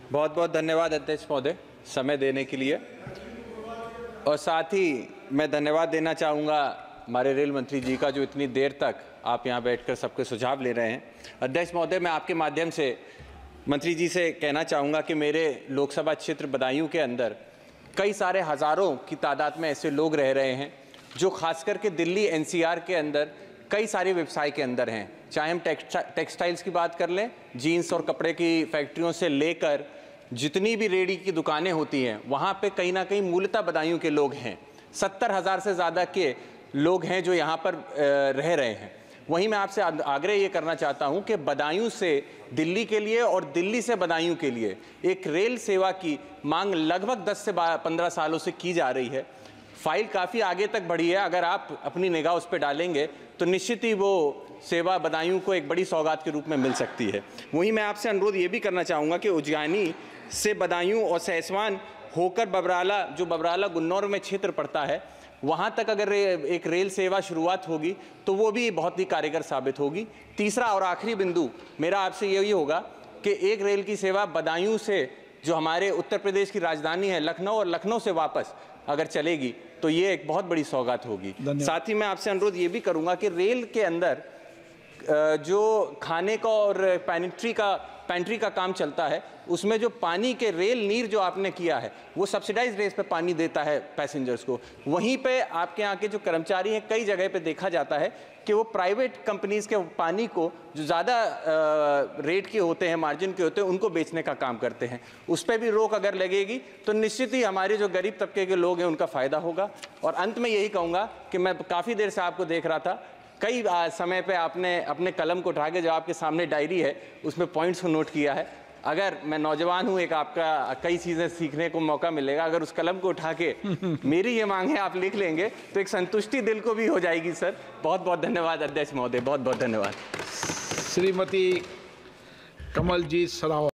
बहुत बहुत धन्यवाद अध्यक्ष महोदय समय देने के लिए, और साथ ही मैं धन्यवाद देना चाहूँगा हमारे रेल मंत्री जी का, जो इतनी देर तक आप यहाँ बैठकर सबके सुझाव ले रहे हैं। अध्यक्ष महोदय, मैं आपके माध्यम से मंत्री जी से कहना चाहूँगा कि मेरे लोकसभा क्षेत्र बदायूं के अंदर कई सारे हज़ारों की तादाद में ऐसे लोग रह रहे हैं जो खास करके दिल्ली एनसीआर के अंदर कई सारे व्यवसाय के अंदर हैं। चाहे हम टेक्सटाइल्स की बात कर लें, जीन्स और कपड़े की फैक्ट्रियों से लेकर जितनी भी रेडी की दुकानें होती हैं, वहाँ पे कहीं ना कहीं मूलतः बदायूं के लोग हैं। 70,000 से ज़्यादा के लोग हैं जो यहाँ पर रह रहे हैं। वहीं मैं आपसे आग्रह ये करना चाहता हूँ कि बदायूं से दिल्ली के लिए और दिल्ली से बदायूं के लिए एक रेल सेवा की मांग लगभग 10 से 15 सालों से की जा रही है। फाइल काफ़ी आगे तक बढ़ी है। अगर आप अपनी निगाह उस पर डालेंगे तो निश्चित ही वो सेवा बदायूं को एक बड़ी सौगात के रूप में मिल सकती है। वहीं मैं आपसे अनुरोध ये भी करना चाहूँगा कि उज्जैनी से बदायूं और सहसवान होकर बबराला, जो बबराला गुन्नौर में क्षेत्र पड़ता है, वहाँ तक अगर एक रेल सेवा शुरुआत होगी तो वो भी बहुत ही कारगर साबित होगी। तीसरा और आखिरी बिंदु मेरा आपसे यही होगा कि एक रेल की सेवा बदायूं से, जो हमारे उत्तर प्रदेश की राजधानी है लखनऊ, और लखनऊ से वापस अगर चलेगी तो ये एक बहुत बड़ी सौगात होगी। साथ ही मैं आपसे अनुरोध ये भी करूँगा कि रेल के अंदर जो खाने का और पेंट्री का काम चलता है, उसमें जो पानी के रेल नीर जो आपने किया है वो सब्सिडाइज रेट पे पानी देता है पैसेंजर्स को। वहीं पे आपके यहाँ के जो कर्मचारी हैं, कई जगह पे देखा जाता है कि वो प्राइवेट कंपनीज के पानी को जो ज़्यादा रेट के होते हैं, मार्जिन के होते हैं, उनको बेचने का काम करते हैं। उस पर भी रोक अगर लगेगी तो निश्चित ही हमारे जो गरीब तबके के लोग हैं उनका फ़ायदा होगा। और अंत में यही कहूँगा कि मैं काफ़ी देर से आपको देख रहा था, कई समय पे आपने अपने कलम को उठा के, जो आपके सामने डायरी है उसमें पॉइंट्स को नोट किया है। अगर मैं नौजवान हूँ, एक आपका कई चीज़ें सीखने को मौका मिलेगा। अगर उस कलम को उठा के मेरी ये मांग है आप लिख लेंगे तो एक संतुष्टि दिल को भी हो जाएगी। सर बहुत बहुत धन्यवाद अध्यक्ष महोदय, बहुत बहुत धन्यवाद। श्रीमती कमलजीत सरावत।